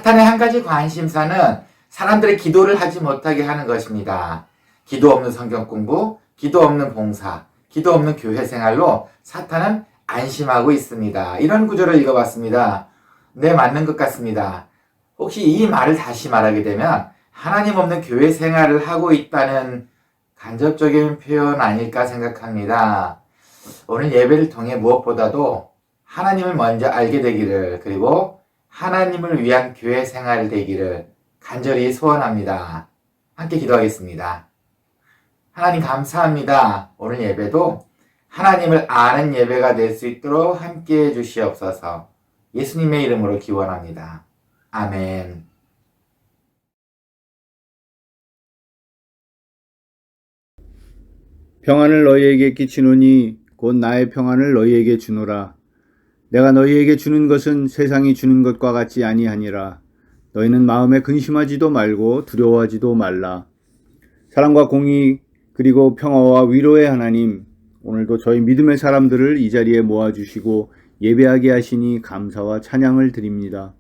사탄의 한 가지 관심사는 사람들의 기도를 하지 못하게 하는 것입니다. 기도 없는 성경 공부, 기도 없는 봉사, 기도 없는 교회 생활로 사탄은 안심하고 있습니다. 이런 구절을 읽어봤습니다. 네, 맞는 것 같습니다. 혹시 이 말을 다시 말하게 되면 하나님 없는 교회 생활을 하고 있다는 간접적인 표현 아닐까 생각합니다. 오늘 예배를 통해 무엇보다도 하나님을 먼저 알게 되기를, 그리고 하나님을 위한 교회 생활 되기를 간절히 소원합니다. 함께 기도하겠습니다. 하나님 감사합니다. 오늘 예배도 하나님을 아는 예배가 될 수 있도록 함께 해 주시옵소서. 예수님의 이름으로 기원합니다. 아멘. 평안을 너희에게 끼치노니 곧 나의 평안을 너희에게 주노라. 내가 너희에게 주는 것은 세상이 주는 것과 같지 아니하니라. 너희는 마음에 근심하지도 말고 두려워하지도 말라. 사랑과 공의 그리고 평화와 위로의 하나님, 오늘도 저희 믿음의 사람들을 이 자리에 모아주시고 예배하게 하시니 감사와 찬양을 드립니다.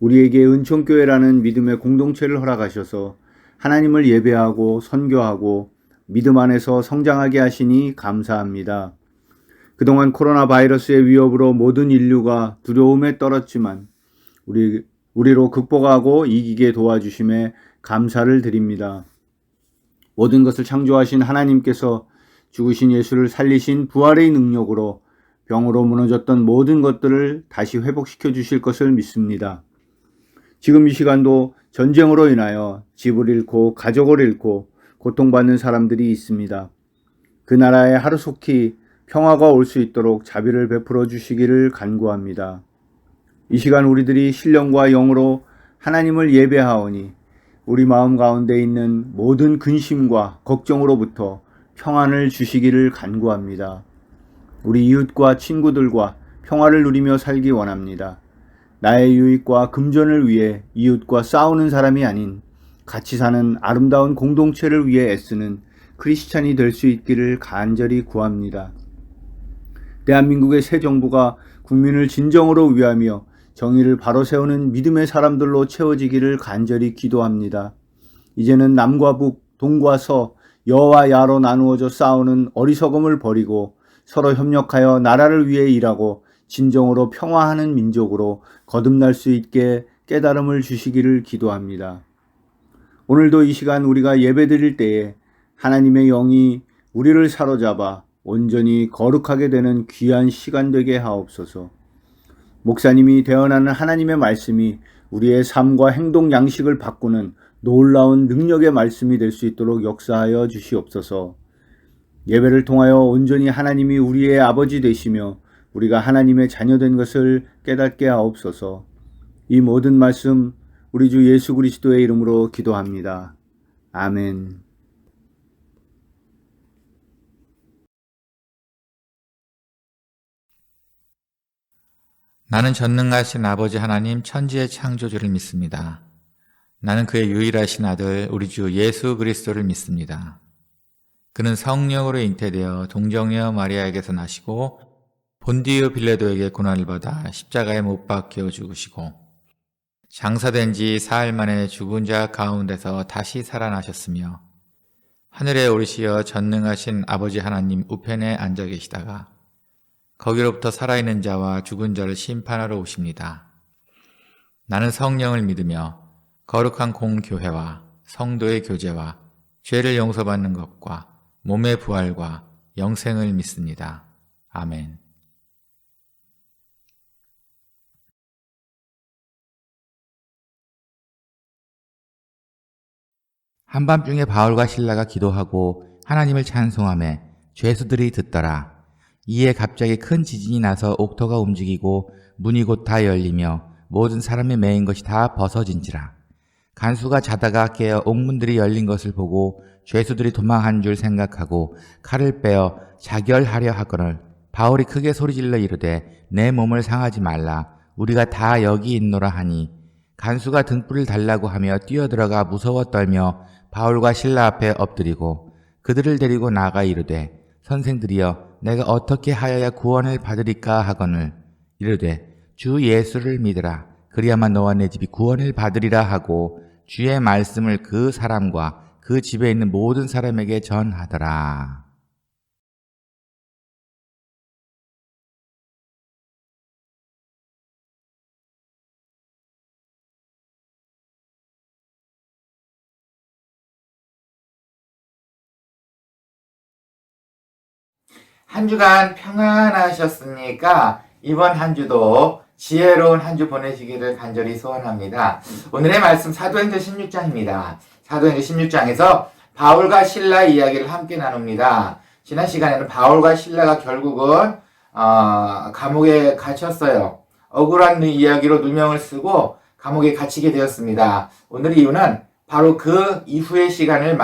우리에게 은총교회라는 믿음의 공동체를 허락하셔서 하나님을 예배하고 선교하고 믿음 안에서 성장하게 하시니 감사합니다. 그동안 코로나 바이러스의 위협으로 모든 인류가 두려움에 떨었지만 우리로 극복하고 이기게 도와주심에 감사를 드립니다. 모든 것을 창조하신 하나님께서 죽으신 예수를 살리신 부활의 능력으로 병으로 무너졌던 모든 것들을 다시 회복시켜 주실 것을 믿습니다. 지금 이 시간도 전쟁으로 인하여 집을 잃고 가족을 잃고 고통받는 사람들이 있습니다. 그 나라에 하루속히 평화가 올 수 있도록 자비를 베풀어 주시기를 간구합니다. 이 시간 우리들이 신령과 영으로 하나님을 예배하오니 우리 마음 가운데 있는 모든 근심과 걱정으로부터 평안을 주시기를 간구합니다. 우리 이웃과 친구들과 평화를 누리며 살기 원합니다. 나의 유익과 금전을 위해 이웃과 싸우는 사람이 아닌 같이 사는 아름다운 공동체를 위해 애쓰는 크리스찬이 될 수 있기를 간절히 구합니다. 대한민국의 새 정부가 국민을 진정으로 위하며 정의를 바로 세우는 믿음의 사람들로 채워지기를 간절히 기도합니다. 이제는 남과 북, 동과 서, 여와 야로 나누어져 싸우는 어리석음을 버리고 서로 협력하여 나라를 위해 일하고 진정으로 평화하는 민족으로 거듭날 수 있게 깨달음을 주시기를 기도합니다. 오늘도 이 시간 우리가 예배드릴 때에 하나님의 영이 우리를 사로잡아 온전히 거룩하게 되는 귀한 시간 되게 하옵소서. 목사님이 대언하는 하나님의 말씀이 우리의 삶과 행동 양식을 바꾸는 놀라운 능력의 말씀이 될 수 있도록 역사하여 주시옵소서. 예배를 통하여 온전히 하나님이 우리의 아버지 되시며 우리가 하나님의 자녀된 것을 깨닫게 하옵소서. 이 모든 말씀 우리 주 예수 그리스도의 이름으로 기도합니다. 아멘. 나는 전능하신 아버지 하나님 천지의 창조주를 믿습니다. 나는 그의 유일하신 아들 우리 주 예수 그리스도를 믿습니다. 그는 성령으로 잉태되어 동정녀 마리아에게서 나시고 본디오 빌라도에게 고난을 받아 십자가에 못 박혀 죽으시고 장사된 지 사흘 만에 죽은 자 가운데서 다시 살아나셨으며 하늘에 오르시어 전능하신 아버지 하나님 우편에 앉아 계시다가 거기로부터 살아있는 자와 죽은 자를 심판하러 오십니다. 나는 성령을 믿으며 거룩한 공교회와 성도의 교제와 죄를 용서받는 것과 몸의 부활과 영생을 믿습니다. 아멘. 한밤중에 바울과 실라가 기도하고 하나님을 찬송하며 죄수들이 듣더라. 이에 갑자기 큰 지진이 나서 옥토가 움직이고 문이 곧 다 열리며 모든 사람이 매인 것이 다 벗어진지라. 간수가 자다가 깨어 옥문들이 열린 것을 보고 죄수들이 도망한 줄 생각하고 칼을 빼어 자결하려 하거늘 바울이 크게 소리질러 이르되 내 몸을 상하지 말라. 우리가 다 여기 있노라 하니 간수가 등불을 달라고 하며 뛰어들어가 무서워 떨며 바울과 실라 앞에 엎드리고 그들을 데리고 나가 이르되 선생들이여 내가 어떻게 하여야 구원을 받으리까 하거늘 이르되 주 예수를 믿으라. 그리야만 너와 내 집이 구원을 받으리라 하고 주의 말씀을 그 사람과 그 집에 있는 모든 사람에게 전하더라. 한 주간 평안하셨습니까? 이번 한 주도 지혜로운 한 주 보내시기를 간절히 소원합니다. 오늘의 말씀 사도행전 16장입니다. 사도행전 16장에서 바울과 실라의 이야기를 함께 나눕니다. 지난 시간에는 바울과 실라가 결국은 감옥에 갇혔어요. 억울한 이야기로 누명을 쓰고 감옥에 갇히게 되었습니다. 오늘 이유는 바로 그 이후의 시간을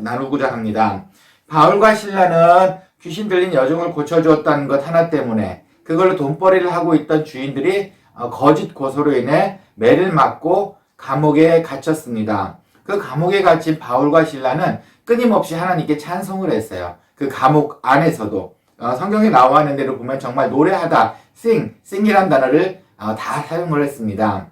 나누고자 합니다. 바울과 실라는 귀신 들린 여종을 고쳐주었다는 것 하나 때문에 그걸로 돈벌이를 하고 있던 주인들이 거짓 고소로 인해 매를 맞고 감옥에 갇혔습니다. 그 감옥에 갇힌 바울과 실라는 끊임없이 하나님께 찬송을 했어요. 그 감옥 안에서도 성경에 나와 있는 대로 보면 정말 노래하다, sing이라는 단어를 다 사용을 했습니다.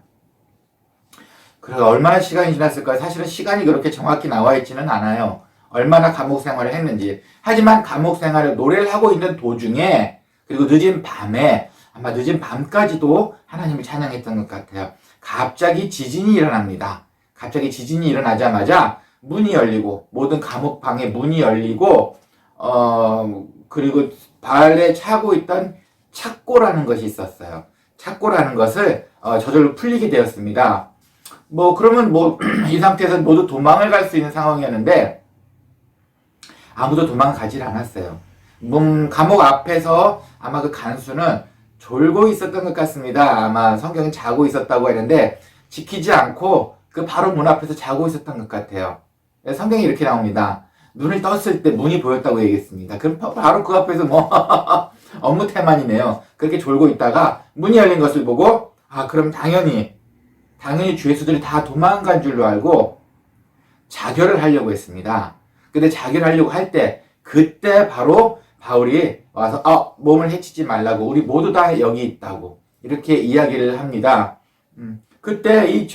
그래서 얼마나 시간이 지났을까요? 사실은 시간이 그렇게 정확히 나와 있지는 않아요. 얼마나 감옥 생활을 했는지. 하지만 감옥 생활을 노래를 하고 있는 도중에 그리고 늦은 밤에 아마 늦은 밤까지도 하나님을 찬양했던 것 같아요. 갑자기 지진이 일어납니다. 갑자기 지진이 일어나자마자 문이 열리고 모든 감옥방에 문이 열리고 그리고 발에 차고 있던 착고라는 것이 있었어요. 착고라는 것을 저절로 풀리게 되었습니다. 그러면 이 상태에서 모두 도망을 갈 수 있는 상황이었는데 아무도 도망가질 않았어요. 감옥 앞에서 아마 그 간수는 졸고 있었던 것 같습니다. 아마 성경은 자고 있었다고 했는데 지키지 않고 그 바로 문 앞에서 자고 있었던 것 같아요. 성경이 이렇게 나옵니다. 눈을 떴을 때 문이 보였다고 얘기했습니다. 그럼 바로 그 앞에서 업무 태만이네요. 그렇게 졸고 있다가 문이 열린 것을 보고 그럼 당연히 죄수들이 다 도망간 줄로 알고 자결을 하려고 했습니다. 근데 자결을 하려고 할 때 그때 바로 바울이 와서 몸을 해치지 말라고 우리 모두 다 여기 있다고 이렇게 이야기를 합니다. 그때 이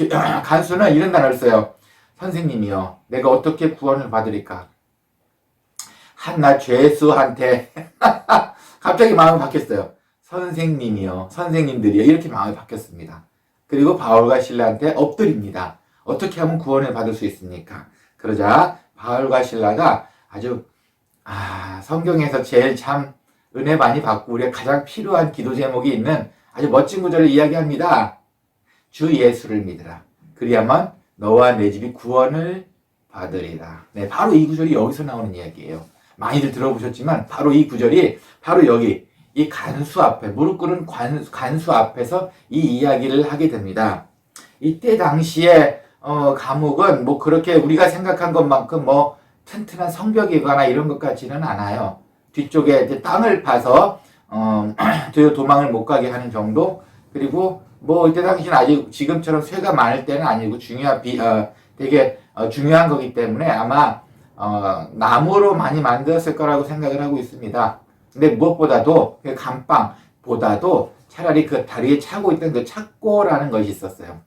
간수는 이런 단어를 써요. 선생님이요, 내가 어떻게 구원을 받으리까? 한낱 죄수한테 갑자기 마음이 바뀌었어요. 선생님이요, 선생님들이요, 이렇게 마음이 바뀌었습니다. 그리고 바울과 실라한테 엎드립니다. 어떻게 하면 구원을 받을 수 있습니까? 그러자 바울과 실라가 아주 성경에서 제일 참 은혜 많이 받고 우리가 가장 필요한 기도 제목이 있는 아주 멋진 구절을 이야기합니다. 주 예수를 믿으라. 그리야만 너와 내 집이 구원을 받으리라. 네, 바로 이 구절이 여기서 나오는 이야기예요. 많이들 들어보셨지만 바로 이 구절이 바로 여기 이 간수 앞에 무릎 꿇은 간수 앞에서 이 이야기를 하게 됩니다. 이때 당시에 감옥은 그렇게 우리가 생각한 것만큼 튼튼한 성벽이거나 이런 것 같지는 않아요. 뒤쪽에 이제 땅을 파서 도망을 못 가게 하는 정도. 그리고 이때 당시는 아직 지금처럼 쇠가 많을 때는 아니고 되게 중요한 거기 때문에 아마 나무로 많이 만들었을 거라고 생각을 하고 있습니다. 근데 무엇보다도 그 감방보다도 차라리 그 다리에 차고 있던 그 착고라는 것이 있었어요.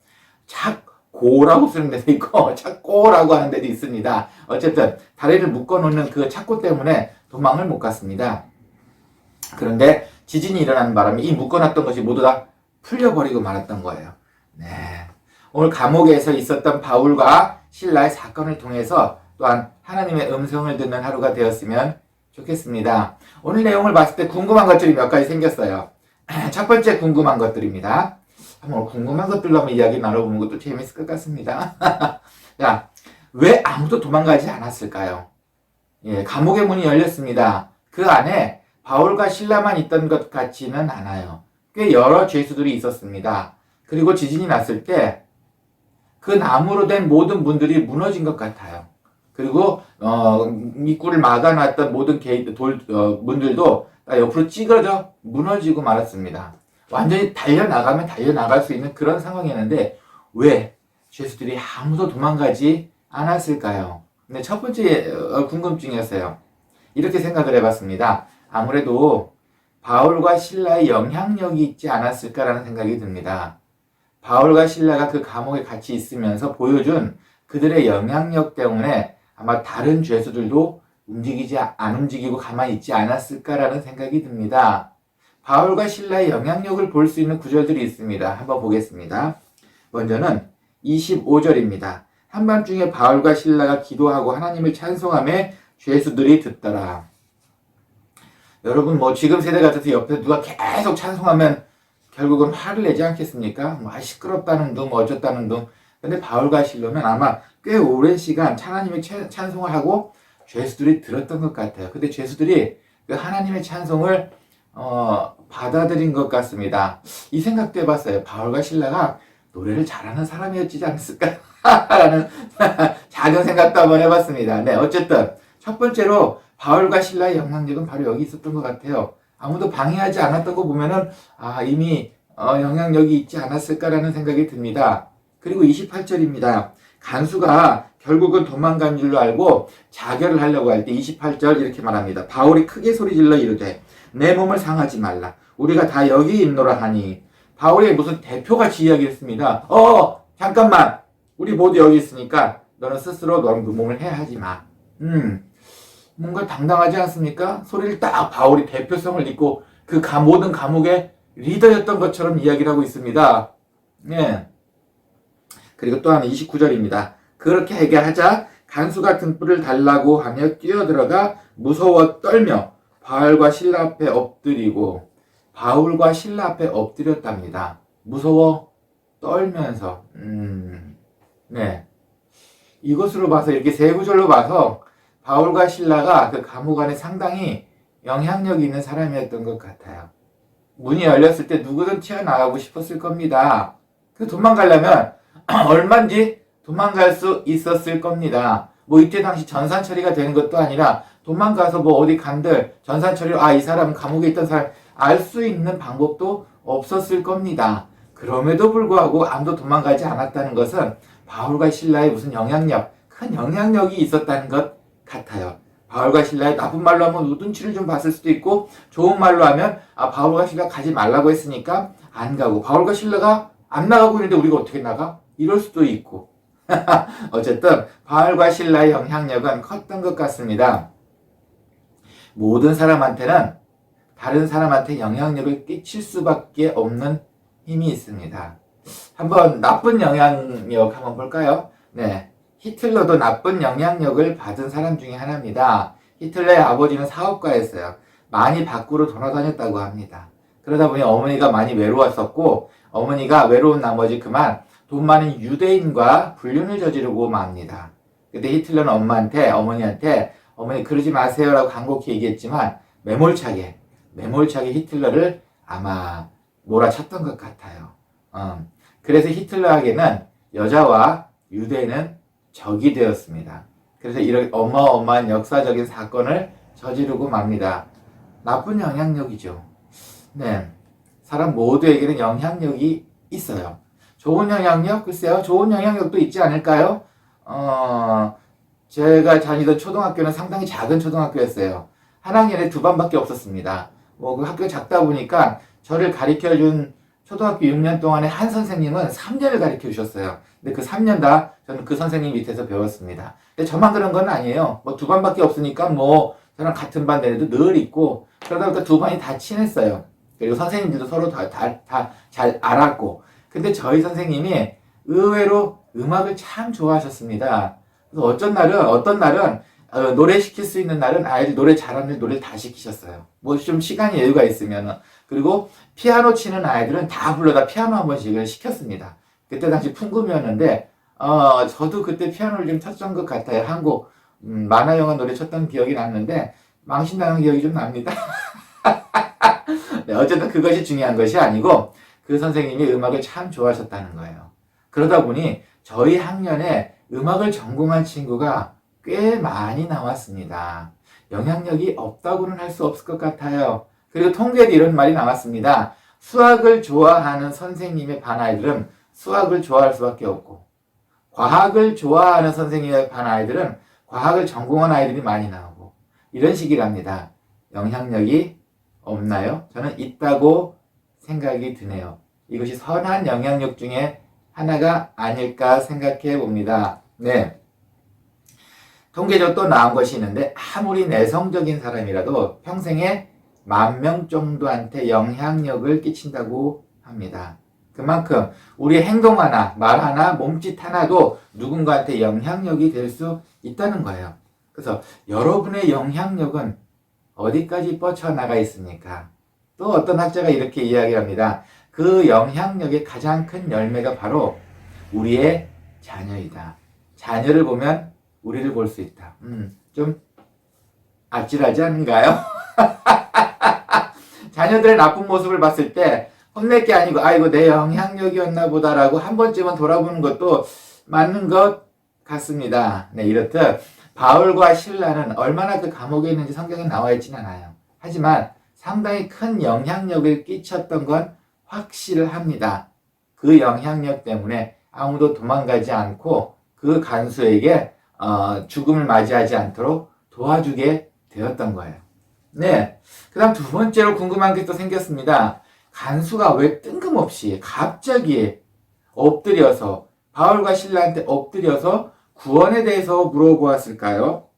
착고라고 쓰는 데도 있고 착고라고 하는 데도 있습니다. 어쨌든 다리를 묶어놓는 그 착고 때문에 도망을 못 갔습니다. 그런데 지진이 일어나는 바람에 이 묶어놨던 것이 모두 다 풀려버리고 말았던 거예요. 네. 오늘 감옥에서 있었던 바울과 실라의 사건을 통해서 또한 하나님의 음성을 듣는 하루가 되었으면 좋겠습니다. 오늘 내용을 봤을 때 궁금한 것들이 몇 가지 생겼어요. 첫 번째 궁금한 것들입니다. 한번 궁금한 것들로 한번 이야기 나눠보는 것도 재밌을 것 같습니다. 자, 왜 아무도 도망가지 않았을까요? 예, 감옥의 문이 열렸습니다. 그 안에 바울과 실라만 있던 것 같지는 않아요. 꽤 여러 죄수들이 있었습니다. 그리고 지진이 났을 때 그 나무로 된 모든 문들이 무너진 것 같아요. 그리고 입구를 막아놨던 모든 문들도 옆으로 찌그러져 무너지고 말았습니다. 완전히 달려나가면 달려나갈 수 있는 그런 상황이었는데 왜 죄수들이 아무도 도망가지 않았을까요? 근데 첫 번째 궁금증이었어요. 이렇게 생각을 해봤습니다. 아무래도 바울과 실라의 영향력이 있지 않았을까라는 생각이 듭니다. 바울과 신라가 그 감옥에 같이 있으면서 보여준 그들의 영향력 때문에 아마 다른 죄수들도 안 움직이고 가만히 있지 않았을까라는 생각이 듭니다. 바울과 신라의 영향력을 볼 수 있는 구절들이 있습니다. 한번 보겠습니다. 먼저는 25절입니다. 한밤중에 바울과 신라가 기도하고 하나님을 찬송하며 죄수들이 듣더라. 여러분 뭐 지금 세대 같아서 옆에 누가 계속 찬송하면 결국은 화를 내지 않겠습니까? 뭐 시끄럽다는 둥 어쩌다는 둥. 근데 바울과 신라는 아마 꽤 오랜 시간 하나님의 찬송을 하고 죄수들이 들었던 것 같아요. 근데 죄수들이 그 하나님의 찬송을 받아들인 것 같습니다. 이 생각도 해봤어요. 바울과 신라가 노래를 잘하는 사람이었지 않았을까? 라는 작은 생각도 한번 해봤습니다. 네, 어쨌든 첫 번째로 바울과 신라의 영향력은 바로 여기 있었던 것 같아요. 아무도 방해하지 않았던 거 보면은 이미 영향력이 있지 않았을까라는 생각이 듭니다. 그리고 28절입니다. 간수가 결국은 도망간 줄로 알고 자결을 하려고 할 때 28절 이렇게 말합니다. 바울이 크게 소리질러 이르되 내 몸을 상하지 말라. 우리가 다 여기 있노라 하니 바울이 무슨 대표같이 이야기했습니다. 잠깐만. 우리 모두 여기 있으니까 너는 스스로 너는 그 몸을 해하지 마. 뭔가 당당하지 않습니까? 소리를 딱 바울이 대표성을 잇고 그 모든 감옥의 리더였던 것처럼 이야기를 하고 있습니다. 네. 그리고 또 하나 29절입니다. 그렇게 해결하자 간수가 등불을 달라고 하며 뛰어들어가 무서워 떨며 바울과 신라 앞에 엎드렸답니다. 무서워 떨면서. 네. 이것으로 봐서 이렇게 세 구절로 봐서 바울과 신라가 그 감옥 안에 상당히 영향력이 있는 사람이었던 것 같아요. 문이 열렸을 때 누구든 튀어나가고 싶었을 겁니다. 그 도망가려면 얼만지 도망갈 수 있었을 겁니다. 뭐 이때 당시 전산 처리가 되는 것도 아니라 도망가서 뭐 어디 간들 전산 처리로 이 사람 감옥에 있던 사람 알 수 있는 방법도 없었을 겁니다. 그럼에도 불구하고 아무도 도망가지 않았다는 것은 바울과 신라의 무슨 큰 영향력이 있었다는 것 같아요. 바울과 신라의 나쁜 말로 하면 눈치를 좀 봤을 수도 있고 좋은 말로 하면 바울과 신라 가지 말라고 했으니까 안 가고 바울과 신라가 안 나가고 있는데 우리가 어떻게 나가? 이럴 수도 있고 어쨌든 바울과 신라의 영향력은 컸던 것 같습니다. 모든 사람한테는 다른 사람한테 영향력을 끼칠 수밖에 없는 힘이 있습니다. 한번 나쁜 영향력 한번 볼까요? 네, 히틀러도 나쁜 영향력을 받은 사람 중에 하나입니다. 히틀러의 아버지는 사업가였어요. 많이 밖으로 돌아다녔다고 합니다. 그러다 보니 어머니가 많이 외로웠었고 어머니가 외로운 나머지 그만 돈 많은 유대인과 불륜을 저지르고 맙니다. 그때 히틀러는 어머니한테 어머니 그러지 마세요라고 간곡히 얘기했지만 매몰차게 히틀러를 아마 몰아쳤던 것 같아요. 그래서 히틀러에게는 여자와 유대인은 적이 되었습니다. 그래서 이런 어마어마한 역사적인 사건을 저지르고 맙니다. 나쁜 영향력이죠. 네, 사람 모두에게는 영향력이 있어요. 좋은 영향력? 글쎄요, 좋은 영향력도 있지 않을까요? 제가 다니던 초등학교는 상당히 작은 초등학교였어요. 한 학년에 2반밖에 없었습니다. 그 학교가 작다 보니까 저를 가르쳐준 초등학교 6년 동안에 한 선생님은 3년을 가르쳐 주셨어요. 근데 그 3년 다 저는 그 선생님 밑에서 배웠습니다. 근데 저만 그런 건 아니에요. 2반밖에 없으니까 저랑 같은 반 애들도 늘 있고 그러다 보니까 2반이 다 친했어요. 그리고 선생님들도 서로 다 잘 알았고. 근데 저희 선생님이 의외로 음악을 참 좋아하셨습니다. 그래서 어떤 날은 노래 시킬 수 있는 날은 아이들 노래 잘하는 노래를 다 시키셨어요. 좀 시간이 여유가 있으면. 그리고 피아노 치는 아이들은 다 불러다 피아노 한 번씩을 시켰습니다. 그때 당시 풍금이었는데 저도 그때 피아노를 좀 쳤던 것 같아요. 한 곡 만화 영화 노래 쳤던 기억이 났는데 망신당한 기억이 좀 납니다. 네, 어쨌든 그것이 중요한 것이 아니고 그 선생님이 음악을 참 좋아하셨다는 거예요. 그러다 보니 저희 학년에 음악을 전공한 친구가 꽤 많이 나왔습니다. 영향력이 없다고는 할 수 없을 것 같아요. 그리고 통계에도 이런 말이 나왔습니다. 수학을 좋아하는 선생님의 반 아이들은 수학을 좋아할 수밖에 없고 과학을 좋아하는 선생님의 반 아이들은 과학을 전공한 아이들이 많이 나오고 이런 식이랍니다. 영향력이 없나요? 저는 있다고 생각이 드네요. 이것이 선한 영향력 중에 하나가 아닐까 생각해 봅니다. 네. 통계적으로 또 나온 것이 있는데 아무리 내성적인 사람이라도 평생에 10,000명 정도한테 영향력을 끼친다고 합니다. 그만큼 우리의 행동 하나, 말 하나, 몸짓 하나도 누군가한테 영향력이 될 수 있다는 거예요. 그래서 여러분의 영향력은 어디까지 뻗쳐나가 있습니까? 또 어떤 학자가 이렇게 이야기합니다. 그 영향력의 가장 큰 열매가 바로 우리의 자녀이다. 자녀를 보면 우리를 볼 수 있다. 좀 아찔하지 않은가요? 자녀들의 나쁜 모습을 봤을 때 혼낼 게 아니고 아이고 내 영향력이었나 보다라고 한 번쯤은 돌아보는 것도 맞는 것 같습니다. 네, 이렇듯 바울과 실라는 얼마나 그 감옥에 있는지 성경에 나와 있지는 않아요. 하지만 상당히 큰 영향력을 끼쳤던 건 확실합니다. 그 영향력 때문에 아무도 도망가지 않고 그 간수에게 죽음을 맞이하지 않도록 도와주게 되었던 거예요. 네. 그 다음 두 번째로 궁금한 게 또 생겼습니다. 간수가 왜 뜬금없이 갑자기 엎드려서 바울과 실라한테 엎드려서 구원에 대해서 물어보았을까요?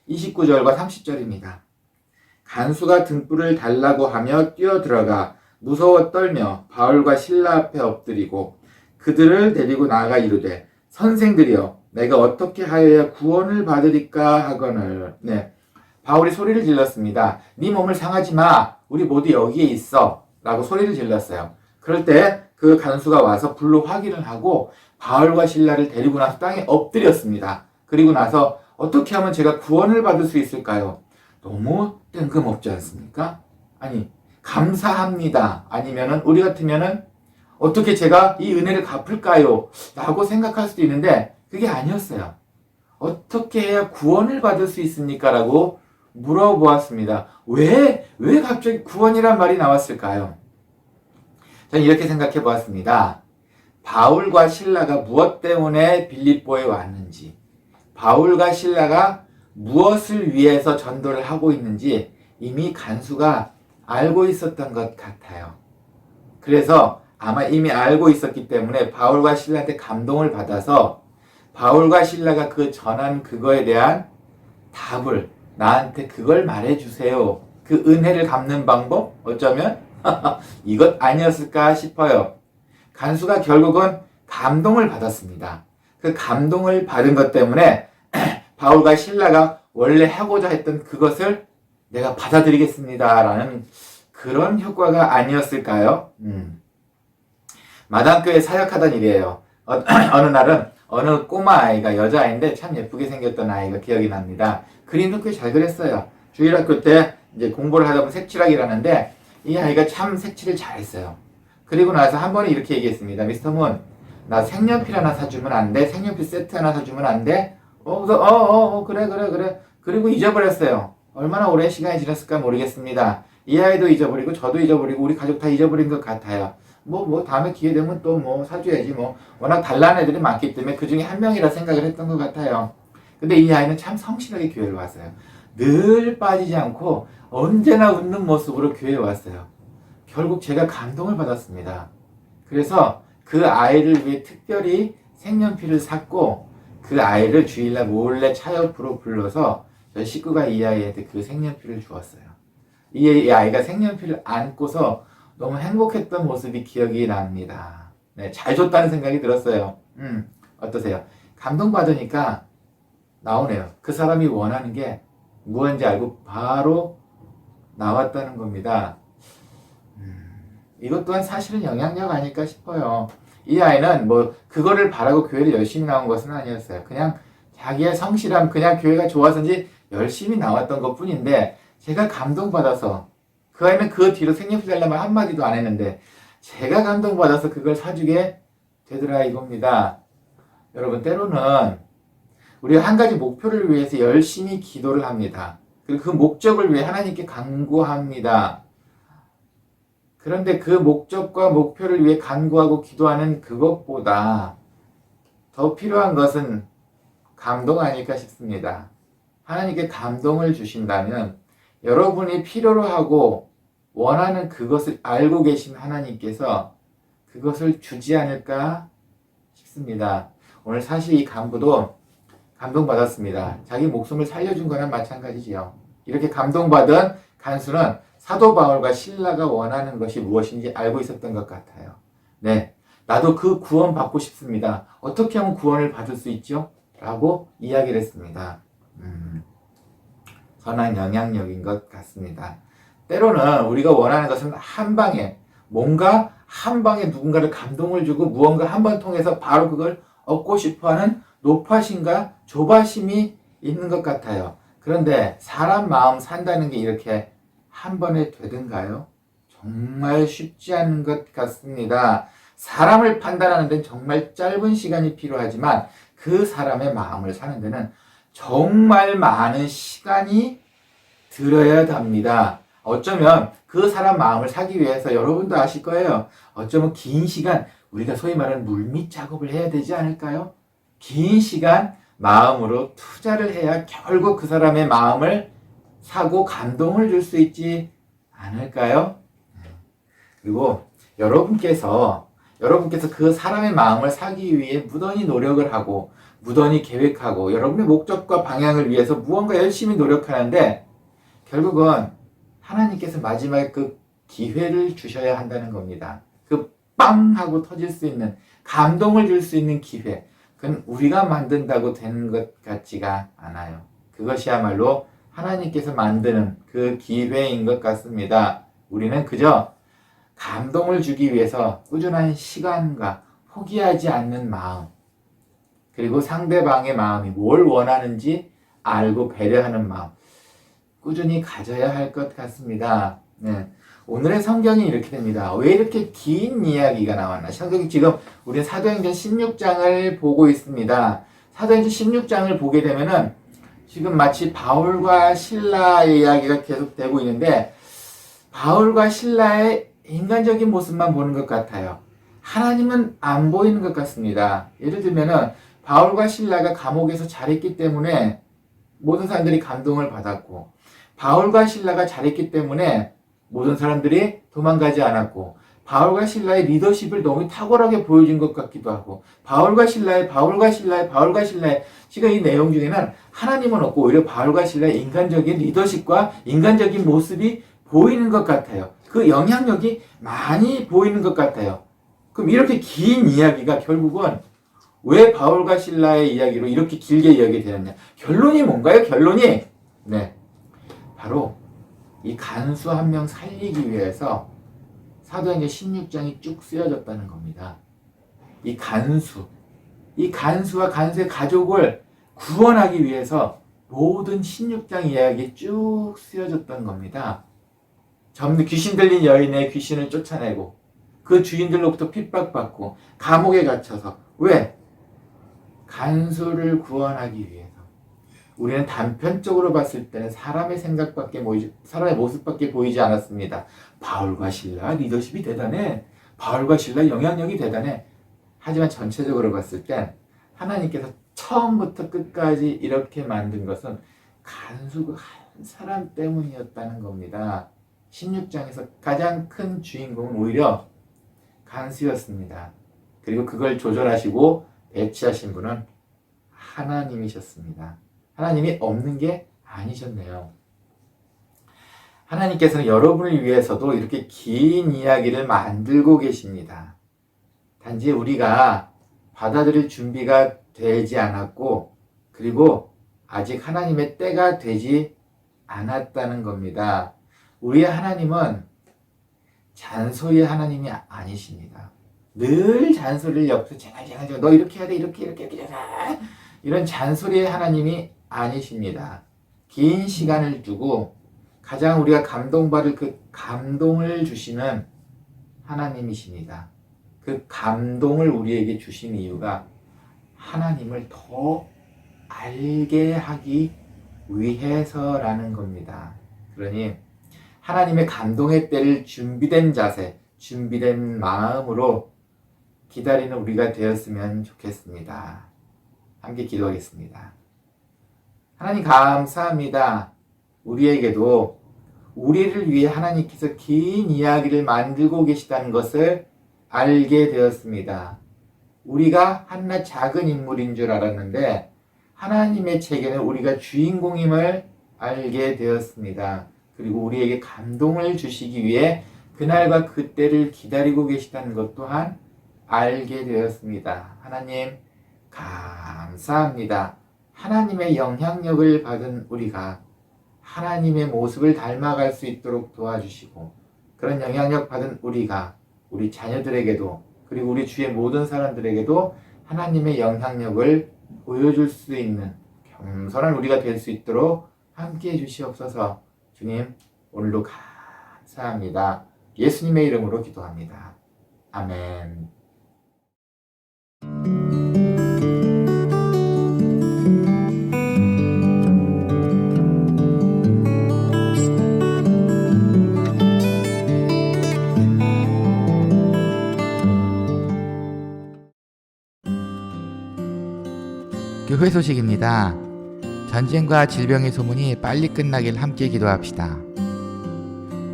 29절과 30절입니다. 간수가 등불을 달라고 하며 뛰어들어가 무서워 떨며 바울과 실라 앞에 엎드리고 그들을 데리고 나아가 이르되 선생들이여 내가 어떻게 하여야 구원을 받으리까 하거늘. 네. 바울이 소리를 질렀습니다. 네 몸을 상하지 마. 우리 모두 여기에 있어. 라고 소리를 질렀어요. 그럴 때 그 간수가 와서 불로 확인을 하고 바울과 실라를 데리고 나서 땅에 엎드렸습니다. 그리고 나서 어떻게 하면 제가 구원을 받을 수 있을까요? 너무 뜬금없지 않습니까? 아니, 감사합니다. 아니면은 우리 같으면은 어떻게 제가 이 은혜를 갚을까요? 라고 생각할 수도 있는데 그게 아니었어요. 어떻게 해야 구원을 받을 수 있습니까? 라고 물어보았습니다. 왜 갑자기 구원이란 말이 나왔을까요? 저는 이렇게 생각해 보았습니다. 바울과 실라가 무엇 때문에 빌립보에 왔는지, 바울과 실라가 무엇을 위해서 전도를 하고 있는지 이미 간수가 알고 있었던 것 같아요. 그래서 아마 이미 알고 있었기 때문에 바울과 실라한테 감동을 받아서 바울과 실라가 그 전한 그거에 대한 답을 나한테 그걸 말해주세요. 그 은혜를 갚는 방법? 어쩌면 이것 아니었을까 싶어요. 간수가 결국은 감동을 받았습니다. 그 감동을 받은 것 때문에 바울과 실라가 원래 하고자 했던 그것을 내가 받아들이겠습니다. 라는 그런 효과가 아니었을까요? 마당교회 사역하던 일이에요. 어느 날은 어느 꼬마 아이가 여자아이인데 참 예쁘게 생겼던 아이가 기억이 납니다. 그림도 꽤 잘 그렸어요. 주일학교 때 이제 공부를 하다 보면 색칠하기라는데 이 아이가 참 색칠을 잘했어요. 그리고 나서 한 번에 이렇게 얘기했습니다. 미스터 문, 나 색연필 하나 사주면 안 돼? 색연필 세트 하나 사주면 안 돼? 그래. 그리고 잊어버렸어요. 얼마나 오랜 시간이 지났을까 모르겠습니다. 이 아이도 잊어버리고 저도 잊어버리고 우리 가족 다 잊어버린 것 같아요. 다음에 기회 되면 또 사줘야지 워낙 달라는 애들이 많기 때문에 그 중에 한 명이라 생각을 했던 것 같아요. 근데 이 아이는 참 성실하게 교회를 왔어요. 늘 빠지지 않고 언제나 웃는 모습으로 교회에 왔어요. 결국 제가 감동을 받았습니다. 그래서 그 아이를 위해 특별히 색연필을 샀고 그 아이를 주일날 몰래 차 옆으로 불러서 저희 식구가 이 아이한테 그 색연필을 주었어요. 이 아이가 색연필을 안고서 너무 행복했던 모습이 기억이 납니다. 네, 잘 줬다는 생각이 들었어요. 어떠세요? 감동받으니까 나오네요. 그 사람이 원하는 게 무엇인지 알고 바로 나왔다는 겁니다. 이것 또한 사실은 영향력 아닐까 싶어요. 이 아이는 그거를 바라고 교회를 열심히 나온 것은 아니었어요. 그냥 자기의 성실함, 그냥 교회가 좋아서인지 열심히 나왔던 것 뿐인데 제가 감동받아서 그 아이는 그 뒤로 색연필 달라면 한마디도 안 했는데 제가 감동받아서 그걸 사주게 되더라 이겁니다. 여러분, 때로는 우리가 한 가지 목표를 위해서 열심히 기도를 합니다. 그리고 그 목적을 위해 하나님께 간구합니다. 그런데 그 목적과 목표를 위해 간구하고 기도하는 그것보다 더 필요한 것은 감동 아닐까 싶습니다. 하나님께 감동을 주신다면 여러분이 필요로 하고 원하는 그것을 알고 계신 하나님께서 그것을 주지 않을까 싶습니다. 오늘 사실 이 간부도 감동받았습니다. 자기 목숨을 살려준 거나 마찬가지지요. 이렇게 감동받은 간수는 사도 바울과 실라가 원하는 것이 무엇인지 알고 있었던 것 같아요. 네, 나도 그 구원 받고 싶습니다. 어떻게 하면 구원을 받을 수 있죠? 라고 이야기를 했습니다. 선한 영향력인 것 같습니다. 때로는 우리가 원하는 것은 한 방에, 뭔가 한 방에 누군가를 감동을 주고 무언가 한 번 통해서 바로 그걸 얻고 싶어하는 높아심과 조바심이 있는 것 같아요. 그런데 사람 마음 산다는 게 이렇게 한 번에 되든가요? 정말 쉽지 않은 것 같습니다. 사람을 판단하는 데는 정말 짧은 시간이 필요하지만 그 사람의 마음을 사는 데는 정말 많은 시간이 들어야 합니다. 어쩌면 그 사람 마음을 사기 위해서 여러분도 아실 거예요. 어쩌면 긴 시간, 우리가 소위 말하는 물밑 작업을 해야 되지 않을까요? 긴 시간 마음으로 투자를 해야 결국 그 사람의 마음을 사고 감동을 줄 수 있지 않을까요? 그리고 여러분께서 그 사람의 마음을 사기 위해 무던히 노력을 하고 무던히 계획하고 여러분의 목적과 방향을 위해서 무언가 열심히 노력하는데 결국은 하나님께서 마지막에 그 기회를 주셔야 한다는 겁니다. 그 빵 하고 터질 수 있는 감동을 줄 수 있는 기회. 그건 우리가 만든다고 되는 것 같지가 않아요. 그것이야말로 하나님께서 만드는 그 기회인 것 같습니다. 우리는 그저 감동을 주기 위해서 꾸준한 시간과 포기하지 않는 마음, 그리고 상대방의 마음이 뭘 원하는지 알고 배려하는 마음, 꾸준히 가져야 할 것 같습니다. 네. 오늘의 성경이 이렇게 됩니다. 왜 이렇게 긴 이야기가 나왔나? 성경이 지금 우리 사도행전 16장을 보고 있습니다. 사도행전 16장을 보게 되면은 지금 마치 바울과 실라의 이야기가 계속되고 있는데 바울과 실라의 인간적인 모습만 보는 것 같아요. 하나님은 안 보이는 것 같습니다. 예를 들면은 바울과 실라가 감옥에서 잘했기 때문에 모든 사람들이 감동을 받았고 바울과 실라가 잘했기 때문에 모든 사람들이 도망가지 않았고 바울과 신라의 리더십을 너무 탁월하게 보여준 것 같기도 하고 바울과 신라의 지금 이 내용 중에는 하나님은 없고 오히려 바울과 신라의 인간적인 리더십과 인간적인 모습이 보이는 것 같아요. 그 영향력이 많이 보이는 것 같아요. 그럼 이렇게 긴 이야기가 결국은 왜 바울과 신라의 이야기로 이렇게 길게 이야기 되었냐? 결론이 뭔가요? 결론이 네, 바로 이 간수 한 명 살리기 위해서 사도행전 16장이 쭉 쓰여졌다는 겁니다. 이 간수와 간수의 가족을 구원하기 위해서 모든 16장 이야기 쭉 쓰여졌던 겁니다. 귀신 들린 여인의 귀신을 쫓아내고 그 주인들로부터 핍박받고 감옥에 갇혀서 왜? 간수를 구원하기 위해서. 우리는 단편적으로 봤을 때는 사람의 모습밖에 보이지 않았습니다. 바울과 실라 리더십이 대단해. 바울과 실라 영향력이 대단해. 하지만 전체적으로 봤을 땐 하나님께서 처음부터 끝까지 이렇게 만든 것은 간수 한 사람 때문이었다는 겁니다. 16장에서 가장 큰 주인공은 오히려 간수였습니다. 그리고 그걸 조절하시고 배치하신 분은 하나님이셨습니다. 하나님이 없는 게 아니셨네요. 하나님께서는 여러분을 위해서도 이렇게 긴 이야기를 만들고 계십니다. 단지 우리가 받아들일 준비가 되지 않았고 그리고 아직 하나님의 때가 되지 않았다는 겁니다. 우리의 하나님은 잔소리의 하나님이 아니십니다. 늘 잔소리를 옆에서 쟁알쟁알 너 이렇게 해야 돼 이렇게 이런 잔소리의 하나님이 아니십니다. 긴 시간을 두고 가장 우리가 감동받을 그 감동을 주시는 하나님이십니다. 그 감동을 우리에게 주신 이유가 하나님을 더 알게 하기 위해서라는 겁니다. 그러니 하나님의 감동의 때를 준비된 자세, 준비된 마음으로 기다리는 우리가 되었으면 좋겠습니다. 함께 기도하겠습니다. 하나님 감사합니다. 우리에게도 우리를 위해 하나님께서 긴 이야기를 만들고 계시다는 것을 알게 되었습니다. 우리가 한낱 작은 인물인 줄 알았는데 하나님의 책에는 우리가 주인공임을 알게 되었습니다. 그리고 우리에게 감동을 주시기 위해 그날과 그때를 기다리고 계시다는 것 또한 알게 되었습니다. 하나님 감사합니다. 하나님의 영향력을 받은 우리가 하나님의 모습을 닮아갈 수 있도록 도와주시고 그런 영향력 받은 우리가 우리 자녀들에게도 그리고 우리 주위의 모든 사람들에게도 하나님의 영향력을 보여줄 수 있는 겸손한 우리가 될 수 있도록 함께해 주시옵소서. 주님 오늘도 감사합니다. 예수님의 이름으로 기도합니다. 아멘. 교회 소식입니다. 전쟁과 질병의 소문이 빨리 끝나길 함께 기도합시다.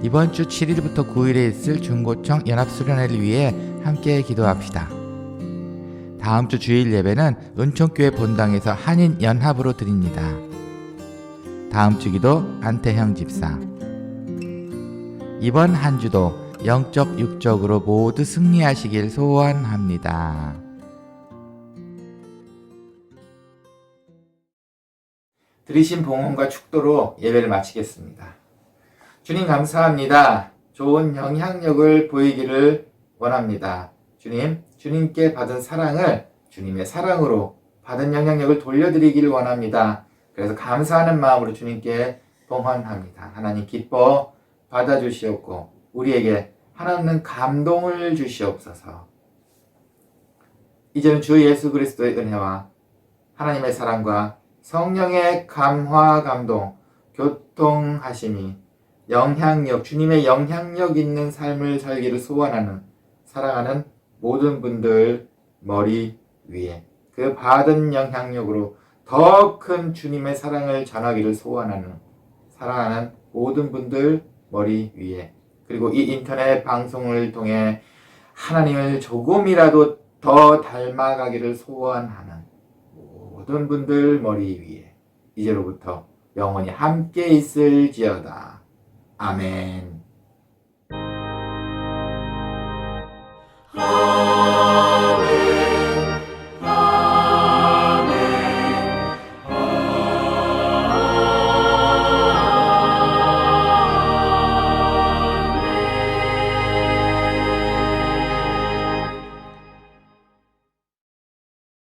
이번 주 7일부터 9일에 있을 중고청 연합수련회를 위해 함께 기도합시다. 다음 주 주일 예배는 은총교회 본당에서 한인 연합으로 드립니다. 다음 주 기도 안태형 집사. 이번 한 주도 영적 육적으로 모두 승리하시길 소원합니다. 드리신 봉헌과 축도로 예배를 마치겠습니다. 주님 감사합니다. 좋은 영향력을 보이기를 원합니다. 주님, 주님께 받은 사랑을 주님의 사랑으로 받은 영향력을 돌려드리기를 원합니다. 그래서 감사하는 마음으로 주님께 봉헌합니다. 하나님 기뻐 받아주시옵고 우리에게 하나님 감동을 주시옵소서. 이제는 주 예수 그리스도의 은혜와 하나님의 사랑과 성령의 감화 감동, 교통하심이 영향력, 주님의 영향력 있는 삶을 살기를 소원하는 사랑하는 모든 분들 머리 위에 그 받은 영향력으로 더 큰 주님의 사랑을 전하기를 소원하는 사랑하는 모든 분들 머리 위에 그리고 이 인터넷 방송을 통해 하나님을 조금이라도 더 닮아가기를 소원하는 모든 분들 머리 위에 이제로부터 영원히 함께 있을지어다. 아멘.